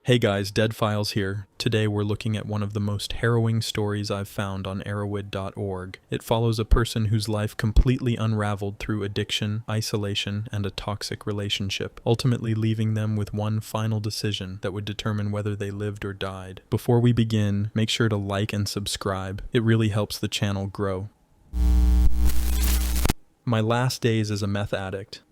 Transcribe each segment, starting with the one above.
Hey guys, Dead Files here. Today we're looking at one of the most harrowing stories I've found on Erowid.org. It follows a person whose life completely unraveled through addiction, isolation, and a toxic relationship, ultimately leaving them with one final decision that would determine whether they lived or died. Before we begin, make sure to like and subscribe. It really helps the channel grow. My last days as a meth addict.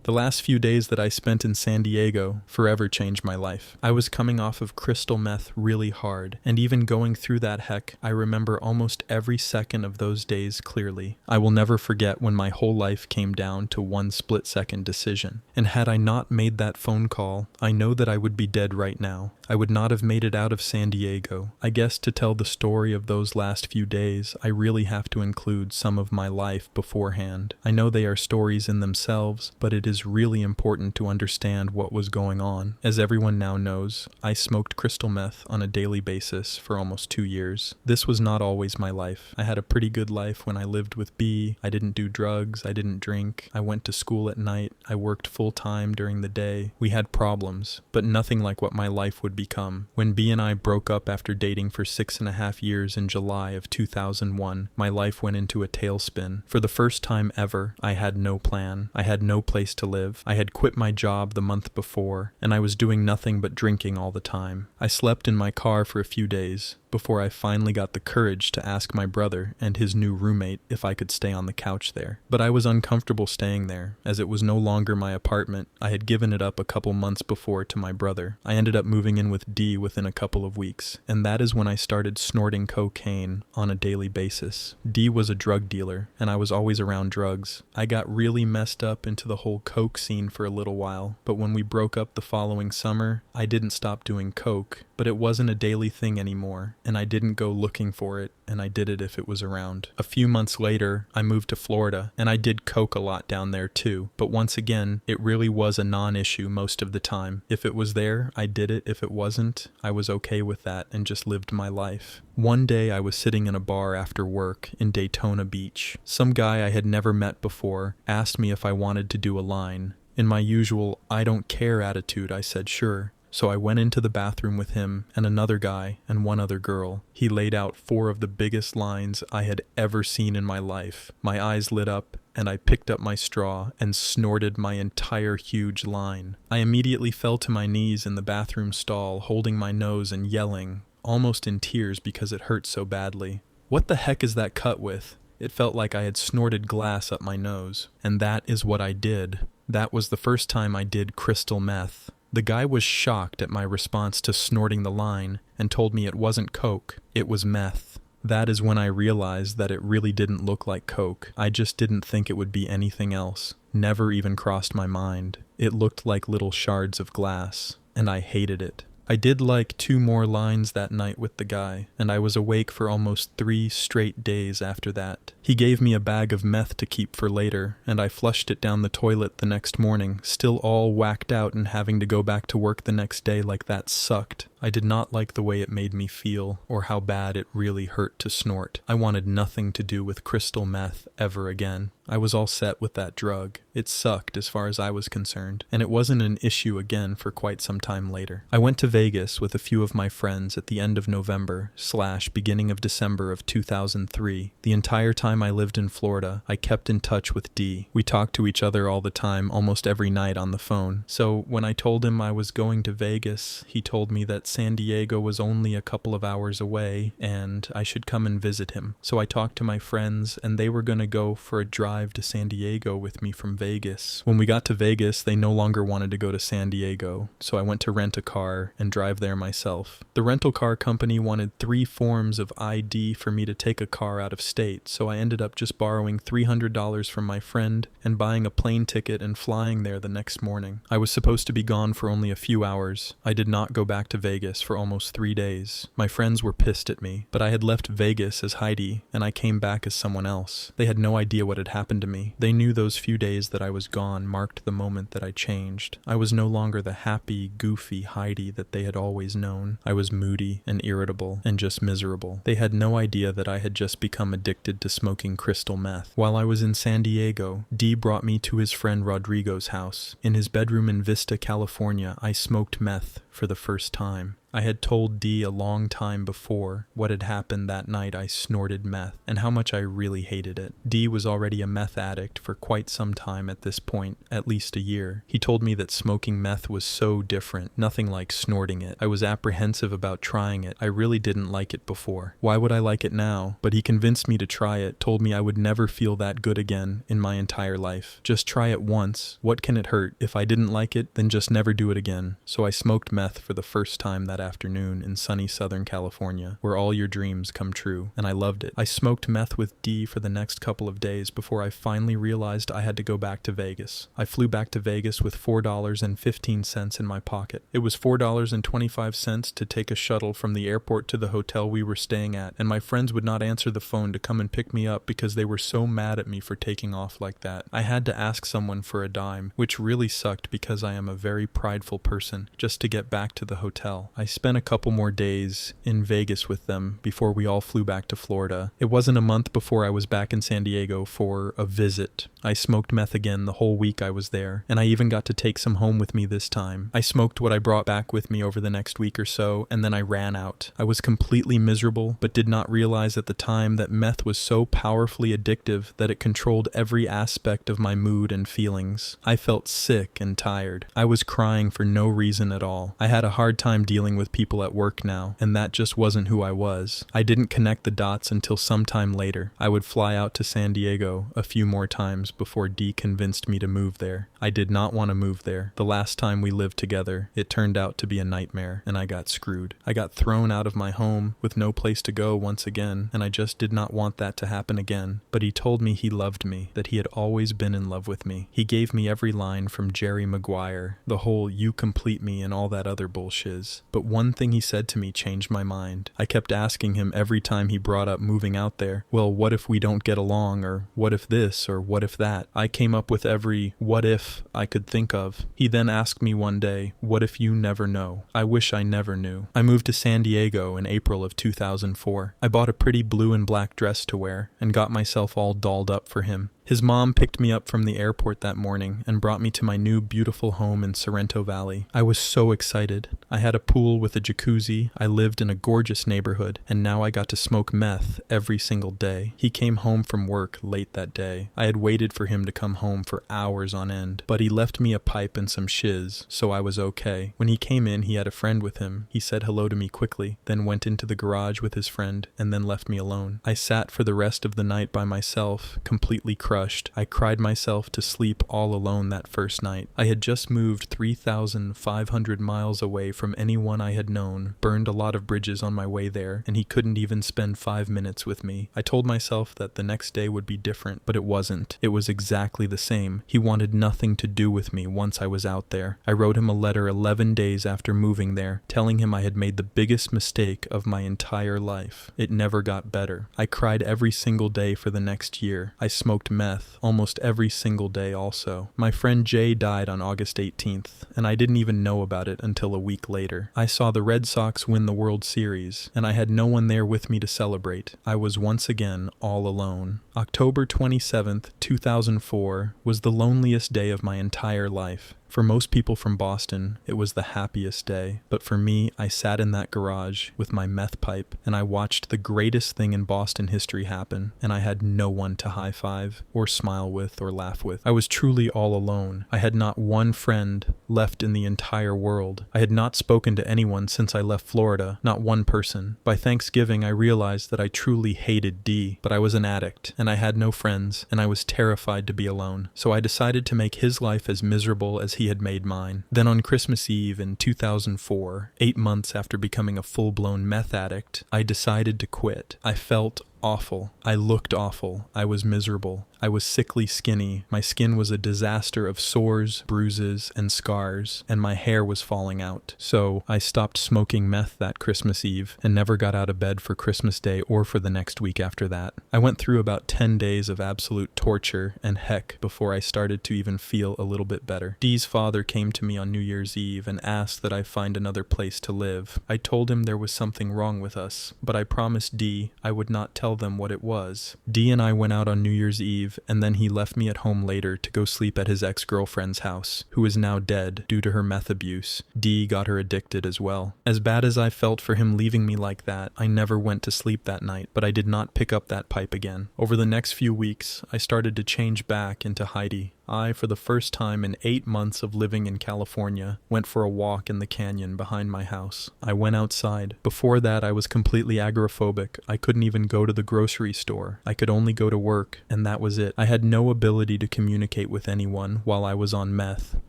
The last few days that I spent in San Diego forever changed my life. I was coming off of crystal meth really hard, and even going through that heck, I remember almost every second of those days clearly. I will never forget when my whole life came down to one split-second decision. And had I not made that phone call, I know that I would be dead right now. I would not have made it out of San Diego. I guess to tell the story of those last few days, I really have to include some of my life beforehand. I know they are stories in themselves, but it is really important to understand what was going on. As everyone now knows, I smoked crystal meth on a daily basis for almost 2 years. This was not always my life. I had a pretty good life when I lived with B. I didn't do drugs, I didn't drink, I went to school at night, I worked full-time during the day. We had problems, but nothing like what my life would become. When B and I broke up after dating for 6.5 years in July of 2001, my life went into a tailspin. For the first time ever, I had no plan. I had no place to live. I had quit my job the month before, and I was doing nothing but drinking all the time. I slept in my car for a few days before I finally got the courage to ask my brother and his new roommate if I could stay on the couch there. But I was uncomfortable staying there, as it was no longer my apartment. I had given it up a couple months before to my brother. I ended up moving in with D within a couple of weeks, and that is when I started snorting cocaine on a daily basis. D was a drug dealer, and I was always around drugs. I got really messed up into the whole coke scene for a little while, but when we broke up the following summer, I didn't stop doing coke, but it wasn't a daily thing anymore, and I didn't go looking for it, and I did it if it was around. A few months later, I moved to Florida, and I did coke a lot down there too, but once again, it really was a non-issue most of the time. If it was there, I did it. If it wasn't, I was okay with that and just lived my life. One day I was sitting in a bar after work in Daytona Beach. Some guy I had never met before asked me if I wanted to do a line. In my usual I don't care attitude, I said sure. So I went into the bathroom with him and another guy and one other girl. He laid out 4 of the biggest lines I had ever seen in my life. My eyes lit up, and I picked up my straw and snorted my entire huge line. I immediately fell to my knees in the bathroom stall, holding my nose and yelling, almost in tears because it hurt so badly. What the heck is that cut with? It felt like I had snorted glass up my nose. And that is what I did. That was the first time I did crystal meth. The guy was shocked at my response to snorting the line and told me it wasn't coke, it was meth. That is when I realized that it really didn't look like coke. I just didn't think it would be anything else. Never even crossed my mind. It looked like little shards of glass, and I hated it. I did like 2 more lines that night with the guy, and I was awake for almost 3 straight days after that. He gave me a bag of meth to keep for later, and I flushed it down the toilet the next morning, still all whacked out and having to go back to work the next day like that sucked. I did not like the way it made me feel, or how bad it really hurt to snort. I wanted nothing to do with crystal meth ever again. I was all set with that drug. It sucked as far as I was concerned, and it wasn't an issue again for quite some time later. I went to Vegas with a few of my friends at the end of November/beginning of December of 2003. The entire time I lived in Florida, I kept in touch with D. We talked to each other all the time, almost every night on the phone. So when I told him I was going to Vegas, he told me that San Diego was only a couple of hours away, and I should come and visit him. So I talked to my friends, and they were going to go for a drive to San Diego with me from Vegas. When we got to Vegas, they no longer wanted to go to San Diego, so I went to rent a car and drive there myself. The rental car company wanted 3 forms of ID for me to take a car out of state, so I ended up just borrowing $300 from my friend and buying a plane ticket and flying there the next morning. I was supposed to be gone for only a few hours. I did not go back to Vegas for almost 3 days. My friends were pissed at me, but I had left Vegas as Heidi, and I came back as someone else. They had no idea what had happened happened to me. They knew those few days that I was gone marked the moment that I changed. I was no longer the happy, goofy Heidi that they had always known. I was moody and irritable and just miserable. They had no idea that I had just become addicted to smoking crystal meth. While I was in San Diego, Dee brought me to his friend Rodrigo's house. In his bedroom in Vista, California, I smoked meth for the first time. I had told Dee a long time before what had happened that night I snorted meth, and how much I really hated it. Dee was already a meth addict for quite some time at this point, at least a year. He told me that smoking meth was so different, nothing like snorting it. I was apprehensive about trying it. I really didn't like it before. Why would I like it now? But he convinced me to try it, told me I would never feel that good again in my entire life. Just try it once. What can it hurt? If I didn't like it, then just never do it again. So I smoked meth for the first time that afternoon in sunny Southern California, where all your dreams come true, and I loved it. I smoked meth with Dee for the next couple of days before I finally realized I had to go back to Vegas. I flew back to Vegas with $4.15 in my pocket. It was $4.25 to take a shuttle from the airport to the hotel we were staying at, and my friends would not answer the phone to come and pick me up because they were so mad at me for taking off like that. I had to ask someone for a dime, which really sucked because I am a very prideful person, just to get back to the hotel. I spent a couple more days in Vegas with them before we all flew back to Florida. It wasn't a month before I was back in San Diego for a visit. I smoked meth again the whole week I was there, and I even got to take some home with me this time. I smoked what I brought back with me over the next week or so, and then I ran out. I was completely miserable, but did not realize at the time that meth was so powerfully addictive that it controlled every aspect of my mood and feelings. I felt sick and tired. I was crying for no reason at all. I had a hard time dealing with people at work now, and that just wasn't who I was. I didn't connect the dots until sometime later. I would fly out to San Diego a few more times before Dee convinced me to move there. I did not want to move there. The last time we lived together, it turned out to be a nightmare, and I got screwed. I got thrown out of my home with no place to go once again, and I just did not want that to happen again. But he told me he loved me, that he had always been in love with me. He gave me every line from Jerry Maguire, the whole "you complete me" and all that other bullshiz. But one thing he said to me changed my mind. I kept asking him every time he brought up moving out there, well, what if we don't get along, or what if this, or what if that? I came up with every what if I could think of. He then asked me one day, what if you never know? I wish I never knew. I moved to San Diego in April of 2004. I bought a pretty blue and black dress to wear, and got myself all dolled up for him. His mom picked me up from the airport that morning and brought me to my new beautiful home in Sorrento Valley. I was so excited. I had a pool with a jacuzzi, I lived in a gorgeous neighborhood, and now I got to smoke meth every single day. He came home from work late that day. I had waited for him to come home for hours on end, but he left me a pipe and some shiz, so I was okay. When he came in, he had a friend with him. He said hello to me quickly, then went into the garage with his friend, and then left me alone. I sat for the rest of the night by myself, completely crushed. I cried myself to sleep all alone that first night. I had just moved 3,500 miles away from anyone I had known, burned a lot of bridges on my way there, and he couldn't even spend 5 minutes with me. I told myself that the next day would be different, but it wasn't. It was exactly the same. He wanted nothing to do with me once I was out there. I wrote him a letter 11 days after moving there, telling him I had made the biggest mistake of my entire life. It never got better. I cried every single day for the next year. I smoked meth almost every single day also. My friend Jay died on August 18th, and I didn't even know about it until a week later. I saw the Red Sox win the World Series, and I had no one there with me to celebrate. I was once again all alone. October 27th, 2004 was the loneliest day of my entire life. For most people from Boston, it was the happiest day, but for me, I sat in that garage with my meth pipe, and I watched the greatest thing in Boston history happen, and I had no one to high-five, or smile with, or laugh with. I was truly all alone. I had not one friend left in the entire world. I had not spoken to anyone since I left Florida, not one person. By Thanksgiving, I realized that I truly hated Dee, but I was an addict, and I had no friends, and I was terrified to be alone. So I decided to make his life as miserable as he had made mine. Then on Christmas Eve in 2004, 8 months after becoming a full-blown meth addict, I decided to quit. I felt awful. I looked awful. I was miserable. I was sickly skinny, my skin was a disaster of sores, bruises, and scars, and my hair was falling out. So I stopped smoking meth that Christmas Eve and never got out of bed for Christmas Day or for the next week after that. I went through about 10 days of absolute torture and heck before I started to even feel a little bit better. Dee's father came to me on New Year's Eve and asked that I find another place to live. I told him there was something wrong with us, but I promised Dee I would not tell them what it was. Dee and I went out on New Year's Eve, and then he left me at home later to go sleep at his ex-girlfriend's house, who is now dead due to her meth abuse. Dee got her addicted as well. As bad as I felt for him leaving me like that, I never went to sleep that night, but I did not pick up that pipe again. Over the next few weeks, I started to change back into Heidi. I, for the first time in 8 months of living in California, went for a walk in the canyon behind my house. I went outside. Before that, I was completely agoraphobic. I couldn't even go to the grocery store. I could only go to work, and that was it. I had no ability to communicate with anyone while I was on meth.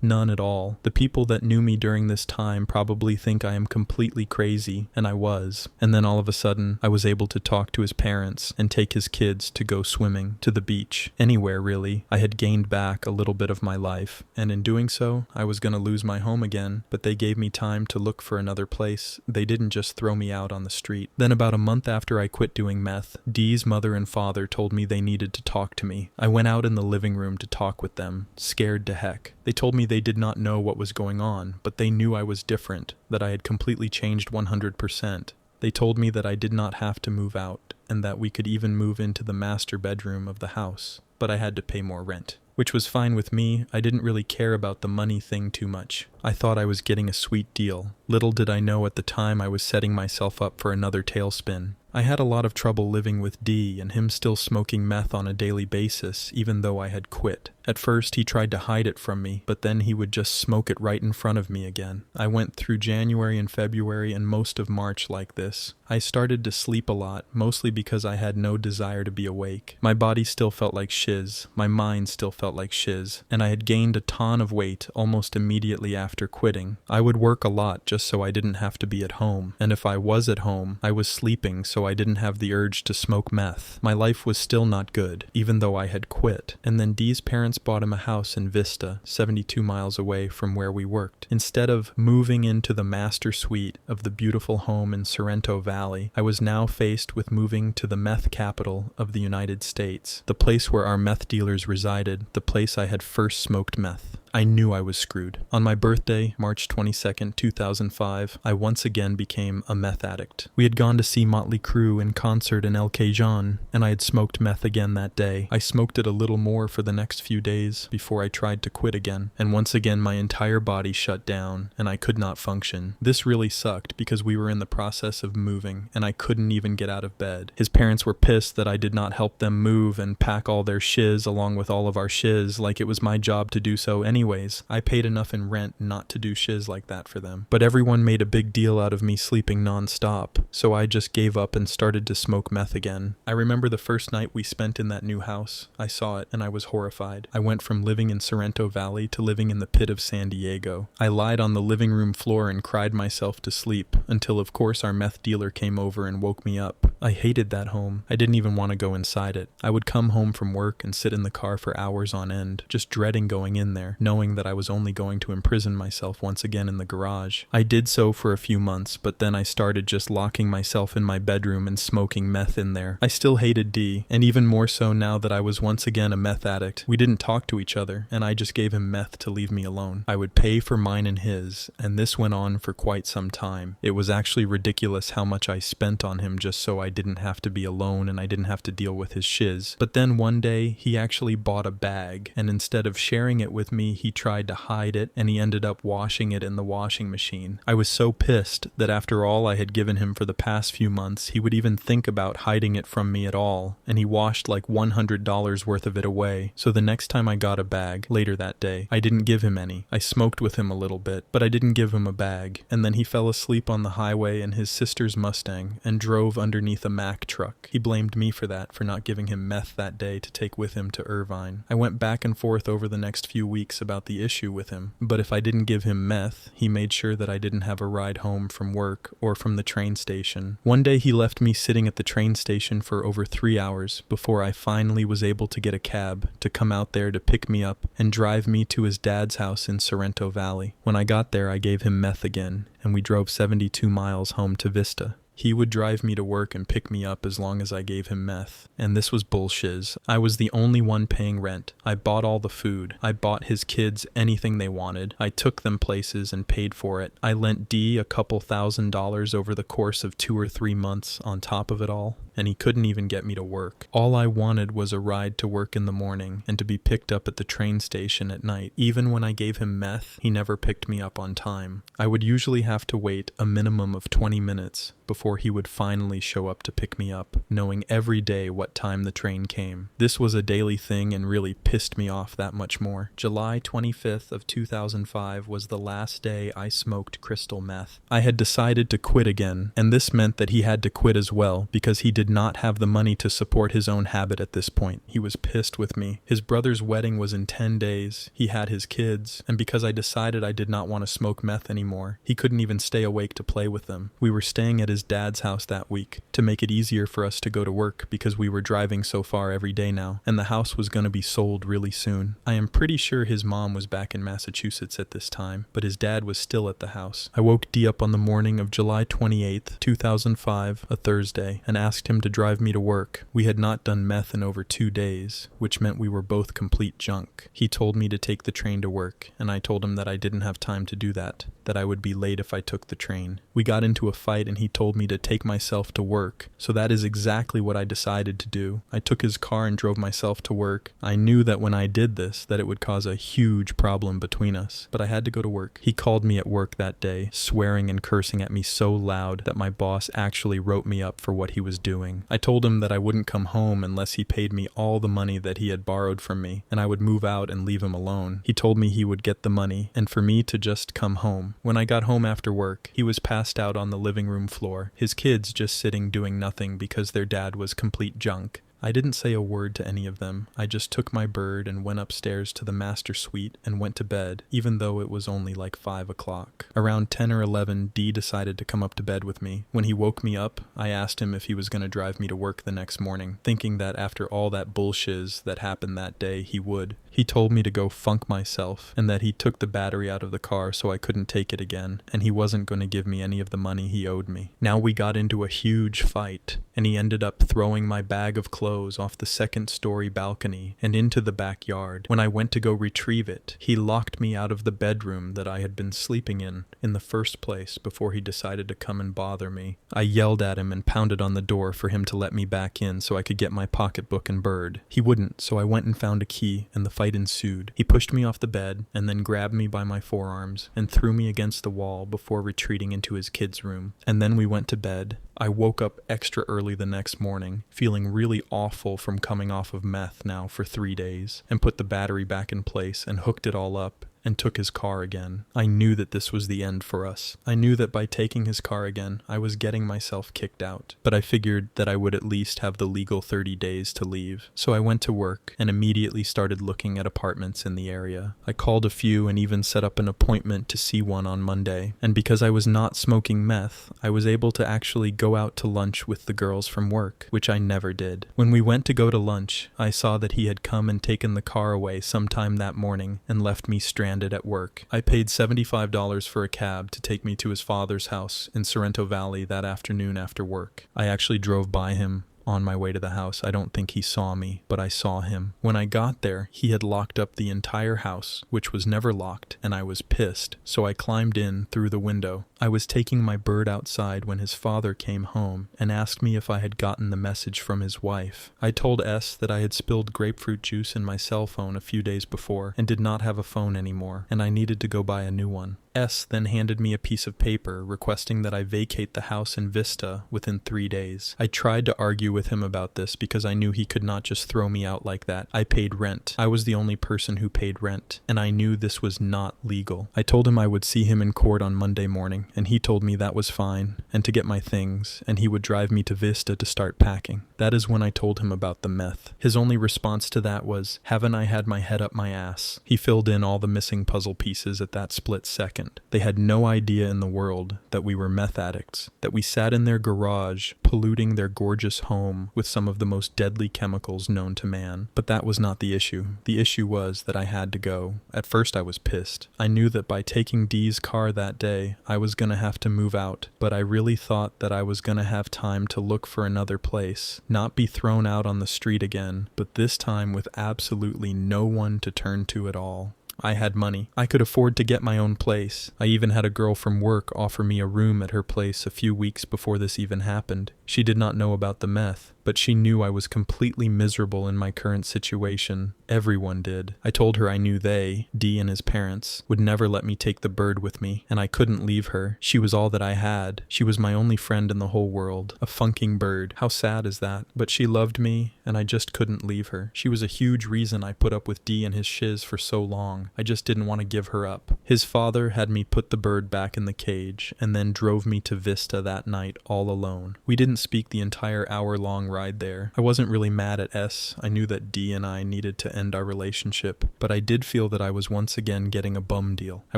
None at all. The people that knew me during this time probably think I am completely crazy, and I was. And then all of a sudden, I was able to talk to his parents and take his kids to go swimming, to the beach, anywhere really. I had gained back a little bit of my life, and in doing so, I was going to lose my home again, but they gave me time to look for another place. They didn't just throw me out on the street. Then about a month after I quit doing meth, Dee's mother and father told me they needed to talk to me. I went out in the living room to talk with them, scared to heck. They told me they did not know what was going on, but they knew I was different, that I had completely changed 100%. They told me that I did not have to move out, and that we could even move into the master bedroom of the house, but I had to pay more rent. Which was fine with me. I didn't really care about the money thing too much. I thought I was getting a sweet deal. Little did I know at the time I was setting myself up for another tailspin. I had a lot of trouble living with Dee and him still smoking meth on a daily basis, even though I had quit. At first, he tried to hide it from me, but then he would just smoke it right in front of me again. I went through January and February and most of March like this. I started to sleep a lot, mostly because I had no desire to be awake. My body still felt like shiz, my mind still felt like shiz, and I had gained a ton of weight almost immediately after quitting. I would work a lot just so I didn't have to be at home, and if I was at home, I was sleeping so I didn't have the urge to smoke meth. My life was still not good, even though I had quit. And then Dee's parents bought him a house in Vista, 72 miles away from where we worked. Instead of moving into the master suite of the beautiful home in Sorrento Valley, I was now faced with moving to the meth capital of the United States, the place where our meth dealers resided, the place I had first smoked meth. I knew I was screwed. On my birthday, March 22nd, 2005, I once again became a meth addict. We had gone to see Motley Crue in concert in El Cajon, and I had smoked meth again that day. I smoked it a little more for the next few days before I tried to quit again, and once again my entire body shut down, and I could not function. This really sucked because we were in the process of moving, and I couldn't even get out of bed. His parents were pissed that I did not help them move and pack all their shiz along with all of our shiz like it was my job to do so anyways. I paid enough in rent not to do shiz like that for them. But everyone made a big deal out of me sleeping non-stop, so I just gave up and started to smoke meth again. I remember the first night we spent in that new house. I saw it and I was horrified. I went from living in Sorrento Valley to living in the pit of San Diego. I lied on the living room floor and cried myself to sleep until of course our meth dealer came over and woke me up. I hated that home. I didn't even want to go inside it. I would come home from work and sit in the car for hours on end, just dreading going in there, knowing that I was only going to imprison myself once again in the garage. I did so for a few months, but then I started just locking myself in my bedroom and smoking meth in there. I still hated Dee, and even more so now that I was once again a meth addict. We didn't talk to each other, and I just gave him meth to leave me alone. I would pay for mine and his, and this went on for quite some time. It was actually ridiculous how much I spent on him just so I didn't have to be alone and I didn't have to deal with his shiz. But then one day, he actually bought a bag, and instead of sharing it with me, he tried to hide it, and he ended up washing it in the washing machine. I was so pissed that after all I had given him for the past few months, he would even think about hiding it from me at all, and he washed like $100 worth of it away. So the next time I got a bag, later that day, I didn't give him any. I smoked with him a little bit, but I didn't give him a bag, and then he fell asleep on the highway in his sister's Mustang and drove underneath underneath a Mack truck. He blamed me for that, for not giving him meth that day to take with him to Irvine. I went back and forth over the next few weeks about the issue with him, but if I didn't give him meth, he made sure that I didn't have a ride home from work or from the train station. One day he left me sitting at the train station for over 3 hours before I finally was able to get a cab to come out there to pick me up and drive me to his dad's house in Sorrento Valley. When I got there, I gave him meth again, and we drove 72 miles home to Vista. He would drive me to work and pick me up as long as I gave him meth. And this was bullshiz. I was the only one paying rent. I bought all the food. I bought his kids anything they wanted. I took them places and paid for it. I lent D a couple $1,000s over the course of 2 or 3 months on top of it all, and he couldn't even get me to work. All I wanted was a ride to work in the morning and to be picked up at the train station at night. Even when I gave him meth, he never picked me up on time. I would usually have to wait a minimum of 20 minutes before he would finally show up to pick me up, knowing every day what time the train came. This was a daily thing and really pissed me off that much more. July 25th of 2005 was the last day I smoked crystal meth. I had decided to quit again, and this meant that he had to quit as well because he did not have the money to support his own habit at this point. He was pissed with me. His brother's wedding was in 10 days. He had his kids, and because I decided I did not want to smoke meth anymore, he couldn't even stay awake to play with them. We were staying at his dad's house that week to make it easier for us to go to work because we were driving so far every day now, and the house was going to be sold really soon. I am pretty sure his mom was back in Massachusetts at this time, but his dad was still at the house. I woke D up on the morning of July 28th, 2005, a Thursday, and asked him to drive me to work. We had not done meth in over 2 days, which meant we were both complete junk. He told me to take the train to work, and I told him that I didn't have time to do that I would be late if I took the train. We got into a fight and he told me to take myself to work, so that is exactly what I decided to do. I took his car and drove myself to work. I knew that when I did this, that it would cause a huge problem between us, but I had to go to work. He called me at work that day, swearing and cursing at me so loud that my boss actually wrote me up for what he was doing. I told him that I wouldn't come home unless he paid me all the money that he had borrowed from me, and I would move out and leave him alone. He told me he would get the money, and for me to just come home. When I got home after work, he was passed out on the living room floor, his kids just sitting doing nothing because their dad was complete junk. I didn't say a word to any of them. I just took my bird and went upstairs to the master suite and went to bed, even though it was only like 5 o'clock. Around 10 or 11, D decided to come up to bed with me. When he woke me up, I asked him if he was going to drive me to work the next morning, thinking that after all that bullshiz that happened that day, he would. He told me to go funk myself, and that he took the battery out of the car so I couldn't take it again, and he wasn't going to give me any of the money he owed me. Now we got into a huge fight, and he ended up throwing my bag of clothes off the second-story balcony and into the backyard. When I went to go retrieve it, he locked me out of the bedroom that I had been sleeping in the first place before he decided to come and bother me. I yelled at him and pounded on the door for him to let me back in so I could get my pocketbook and bird. He wouldn't, so I went and found a key, and the fight ensued. He pushed me off the bed and then grabbed me by my forearms and threw me against the wall before retreating into his kids' room. And then we went to bed. I woke up extra early the next morning, feeling really awful from coming off of meth now for 3 days, and put the battery back in place and hooked it all up and took his car again. I knew that this was the end for us. I knew that by taking his car again, I was getting myself kicked out, but I figured that I would at least have the legal 30 days to leave. So I went to work and immediately started looking at apartments in the area. I called a few and even set up an appointment to see one on Monday. And because I was not smoking meth, I was able to actually go out to lunch with the girls from work, which I never did. When we went to go to lunch, I saw that he had come and taken the car away sometime that morning and left me stranded at work. I paid $75 for a cab to take me to his father's house in Sorrento Valley that afternoon after work. I actually drove by him on my way to the house. I don't think he saw me, but I saw him. When I got there, he had locked up the entire house, which was never locked, and I was pissed, so I climbed in through the window. I was taking my bird outside when his father came home and asked me if I had gotten the message from his wife. I told S that I had spilled grapefruit juice in my cell phone a few days before and did not have a phone anymore, and I needed to go buy a new one. S then handed me a piece of paper requesting that I vacate the house in Vista within 3 days. I tried to argue with him about this because I knew he could not just throw me out like that. I paid rent. I was the only person who paid rent, and I knew this was not legal. I told him I would see him in court on Monday morning, and he told me that was fine, and to get my things, and he would drive me to Vista to start packing. That is when I told him about the meth. His only response to that was, "Haven't I had my head up my ass?" He filled in all the missing puzzle pieces at that split second. They had no idea in the world that we were meth addicts, that we sat in their garage, polluting their gorgeous home with some of the most deadly chemicals known to man. But that was not the issue. The issue was that I had to go. At first I was pissed. I knew that by taking Dee's car that day, I was gonna have to move out, but I really thought that I was gonna have time to look for another place, not be thrown out on the street again, but this time with absolutely no one to turn to at all. I had money. I could afford to get my own place. I even had a girl from work offer me a room at her place a few weeks before this even happened. She did not know about the meth, but she knew I was completely miserable in my current situation. Everyone did. I told her I knew they, Dee and his parents, would never let me take the bird with me, and I couldn't leave her. She was all that I had. She was my only friend in the whole world. A funking bird. How sad is that? But she loved me, and I just couldn't leave her. She was a huge reason I put up with Dee and his shiz for so long. I just didn't want to give her up. His father had me put the bird back in the cage, and then drove me to Vista that night all alone. We didn't speak the entire hour-long ride there. I wasn't really mad at S. I knew that Dee and I needed to end our relationship, but I did feel that I was once again getting a bum deal. I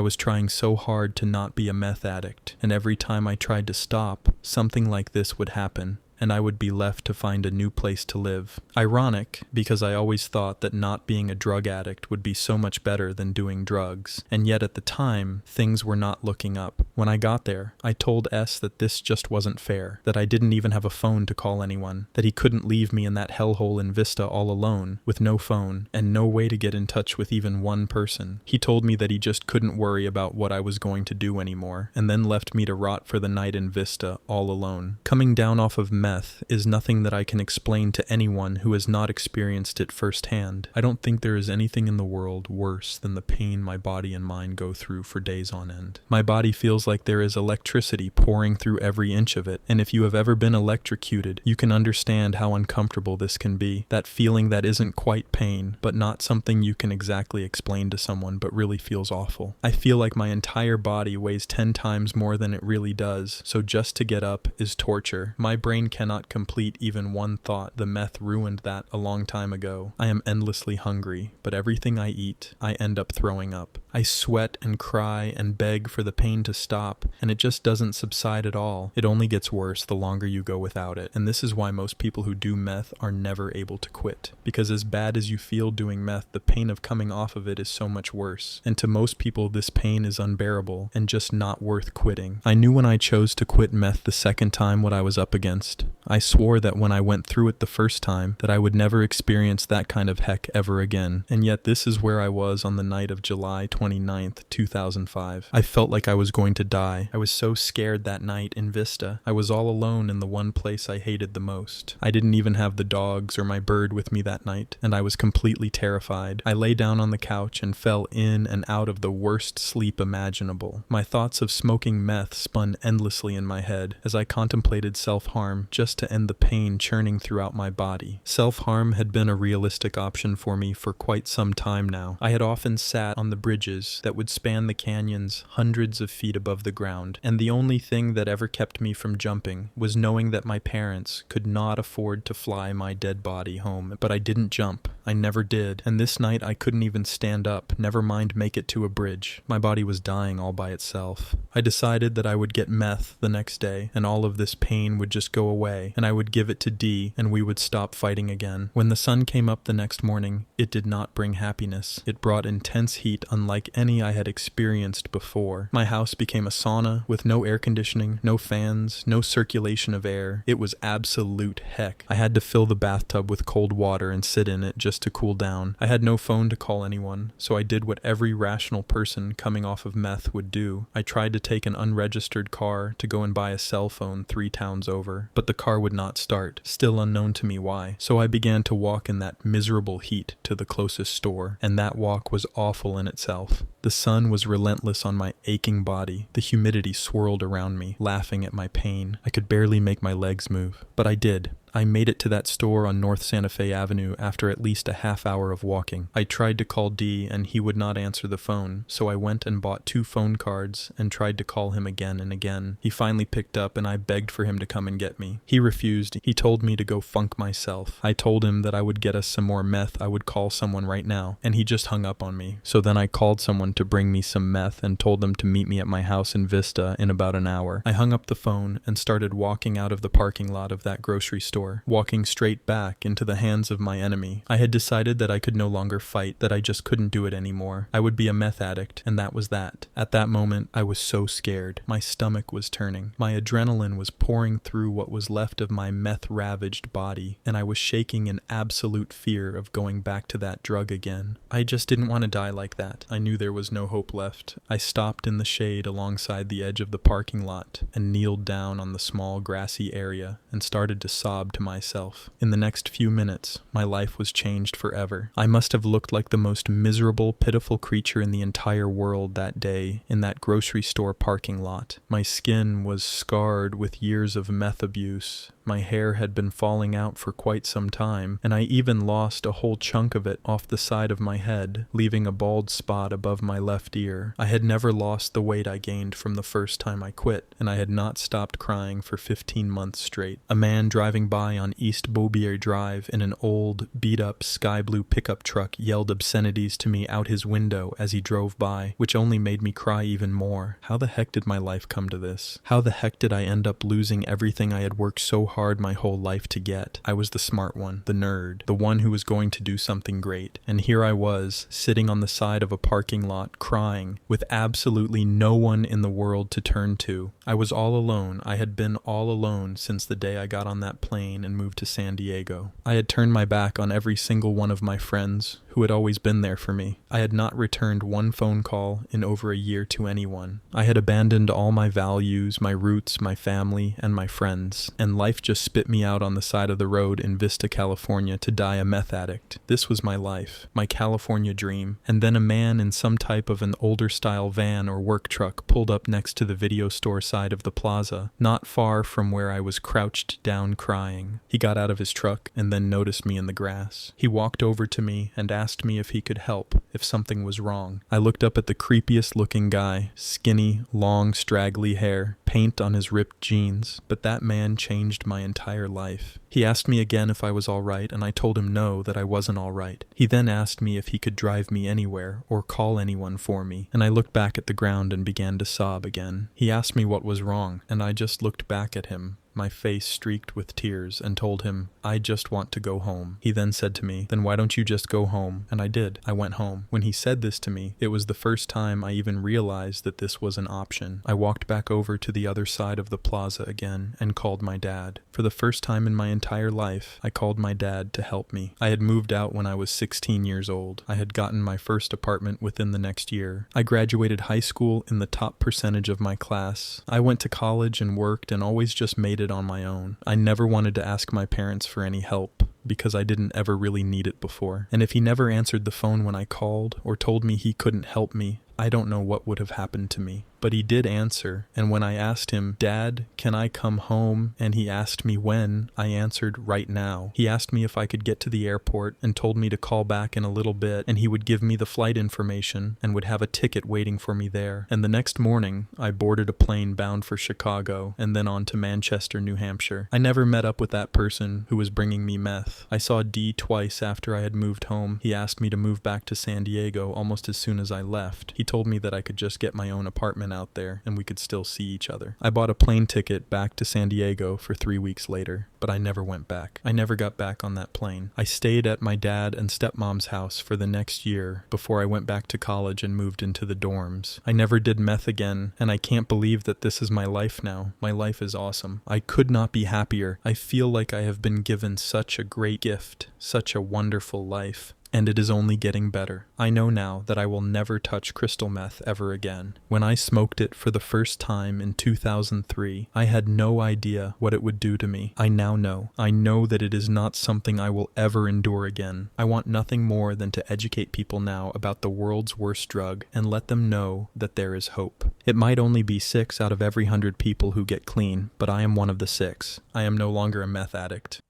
was trying so hard to not be a meth addict, and every time I tried to stop, something like this would happen, and I would be left to find a new place to live. Ironic, because I always thought that not being a drug addict would be so much better than doing drugs, and yet at the time, things were not looking up. When I got there, I told S that this just wasn't fair, that I didn't even have a phone to call anyone, that he couldn't leave me in that hellhole in Vista all alone, with no phone, and no way to get in touch with even one person. He told me that he just couldn't worry about what I was going to do anymore, and then left me to rot for the night in Vista all alone. Coming down off of meth is nothing that I can explain to anyone who has not experienced it firsthand. I don't think there is anything in the world worse than the pain my body and mind go through for days on end. My body feels like there is electricity pouring through every inch of it, and if you have ever been electrocuted, you can understand how uncomfortable this can be. That feeling that isn't quite pain, but not something you can exactly explain to someone, but really feels awful. I feel like my entire body weighs 10 times more than it really does, so just to get up is torture. My brain cannot complete even one thought. The meth ruined that a long time ago. I am endlessly hungry, but everything I eat, I end up throwing up. I sweat and cry and beg for the pain to stop, and it just doesn't subside at all. It only gets worse the longer you go without it, and this is why most people who do meth are never able to quit. Because as bad as you feel doing meth, the pain of coming off of it is so much worse. And to most people, this pain is unbearable and just not worth quitting. I knew when I chose to quit meth the second time what I was up against. I swore that when I went through it the first time, that I would never experience that kind of heck ever again. And yet this is where I was on the night of July 29th, 2005. I felt like I was going to die. I was so scared that night in Vista. I was all alone in the one place I hated the most. I didn't even have the dogs or my bird with me that night, and I was completely terrified. I lay down on the couch and fell in and out of the worst sleep imaginable. My thoughts of smoking meth spun endlessly in my head as I contemplated self-harm just to end the pain churning throughout my body. Self-harm had been a realistic option for me for quite some time now. I had often sat on the bridges that would span the canyons hundreds of feet above the ground, and the only thing that ever kept me from jumping was knowing that my parents could not afford to fly my dead body home. But I didn't jump. I never did. And this night I couldn't even stand up, never mind make it to a bridge. My body was dying all by itself. I decided that I would get meth the next day, and all of this pain would just go away, and I would give it to Dee, and we would stop fighting again. When the sun came up the next morning, it did not bring happiness. It brought intense heat unlike any I had experienced before. My house became a sauna with no air conditioning, no fans, no circulation of air. It was absolute heck. I had to fill the bathtub with cold water and sit in it just just to cool down. I had no phone to call anyone, so I did what every rational person coming off of meth would do. I tried to take an unregistered car to go and buy a cell phone 3 towns over, but the car would not start, still unknown to me why. So I began to walk in that miserable heat to the closest store, and that walk was awful in itself. The sun was relentless on my aching body. The humidity swirled around me, laughing at my pain. I could barely make my legs move, but I did. I made it to that store on North Santa Fe Avenue after at least a half hour of walking. I tried to call D and he would not answer the phone, so I went and bought 2 phone cards and tried to call him again and again. He finally picked up and I begged for him to come and get me. He refused. He told me to go funk myself. I told him that I would get us some more meth. I would call someone right now, and he just hung up on me. So then I called someone to bring me some meth and told them to meet me at my house in Vista in about an hour. I hung up the phone and started walking out of the parking lot of that grocery store, walking straight back into the hands of my enemy. I had decided that I could no longer fight, that I just couldn't do it anymore. I would be a meth addict, and that was that. At that moment, I was so scared. My stomach was turning. My adrenaline was pouring through what was left of my meth-ravaged body, and I was shaking in absolute fear of going back to that drug again. I just didn't want to die like that. I knew there was no hope left. I stopped in the shade alongside the edge of the parking lot and kneeled down on the small grassy area and started to sob to myself. In the next few minutes, my life was changed forever. I must have looked like the most miserable, pitiful creature in the entire world that day in that grocery store parking lot. My skin was scarred with years of meth abuse. My hair had been falling out for quite some time, and I even lost a whole chunk of it off the side of my head, leaving a bald spot above my left ear. I had never lost the weight I gained from the first time I quit, and I had not stopped crying for 15 months straight. A man driving by on East Beaubier Drive in an old, beat-up sky blue pickup truck yelled obscenities to me out his window as he drove by, which only made me cry even more. How the heck did my life come to this? How the heck did I end up losing everything I had worked so hard my whole life to get? I was the smart one, the nerd, the one who was going to do something great. And here I was, sitting on the side of a parking lot, crying, with absolutely no one in the world to turn to. I was all alone. I had been all alone since the day I got on that plane and moved to San Diego. I had turned my back on every single one of my friends who had always been there for me. I had not returned one phone call in over a year to anyone. I had abandoned all my values, my roots, my family, and my friends, and life just spit me out on the side of the road in Vista, California to die a meth addict. This was my life, my California dream. And then a man in some type of an older style van or work truck pulled up next to the video store side of the plaza, not far from where I was crouched down crying. He got out of his truck and then noticed me in the grass. He walked over to me and asked me if he could help, if something was wrong. I looked up at the creepiest looking guy, skinny, long, straggly hair, paint on his ripped jeans, but that man changed my entire life. He asked me again if I was all right, and I told him no, that I wasn't all right. He then asked me if he could drive me anywhere or call anyone for me, and I looked back at the ground and began to sob again. He asked me what was wrong, and I just looked back at him, my face streaked with tears, and told him, I just want to go home. He then said to me, then why don't you just go home? And I did. I went home. When he said this to me, it was the first time I even realized that this was an option. I walked back over to the other side of the plaza again and called my dad. For the first time in my entire life, I called my dad to help me. I had moved out when I was 16 years old. I had gotten my first apartment within the next year. I graduated high school in the top percentage of my class. I went to college and worked and always just made it on my own. I never wanted to ask my parents for any help because I didn't ever really need it before. And if he never answered the phone when I called or told me he couldn't help me, I don't know what would have happened to me. But he did answer, and when I asked him, Dad, can I come home? And he asked me when, I answered right now. He asked me if I could get to the airport and told me to call back in a little bit, and he would give me the flight information and would have a ticket waiting for me there. And the next morning, I boarded a plane bound for Chicago and then on to Manchester, New Hampshire. I never met up with that person who was bringing me meth. I saw D twice after I had moved home. He asked me to move back to San Diego almost as soon as I left. He told me that I could just get my own apartment went out there and we could still see each other. I bought a plane ticket back to San Diego for 3 weeks later, but I never went back. I never got back on that plane. I stayed at my dad and stepmom's house for the next year before I went back to college and moved into the dorms. I never did meth again, and I can't believe that this is my life now. My life is awesome. I could not be happier. I feel like I have been given such a great gift, such a wonderful life. And it is only getting better. I know now that I will never touch crystal meth ever again. When I smoked it for the first time in 2003, I had no idea what it would do to me. I now know. I know that it is not something I will ever endure again. I want nothing more than to educate people now about the world's worst drug and let them know that there is hope. It might only be 6 out of every 100 people who get clean, but I am one of the 6. I am no longer a meth addict.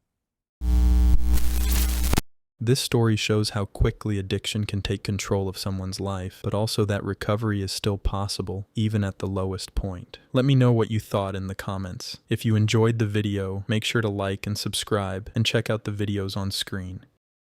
This story shows how quickly addiction can take control of someone's life, but also that recovery is still possible, even at the lowest point. Let me know what you thought in the comments. If you enjoyed the video, make sure to like and subscribe, and check out the videos on screen.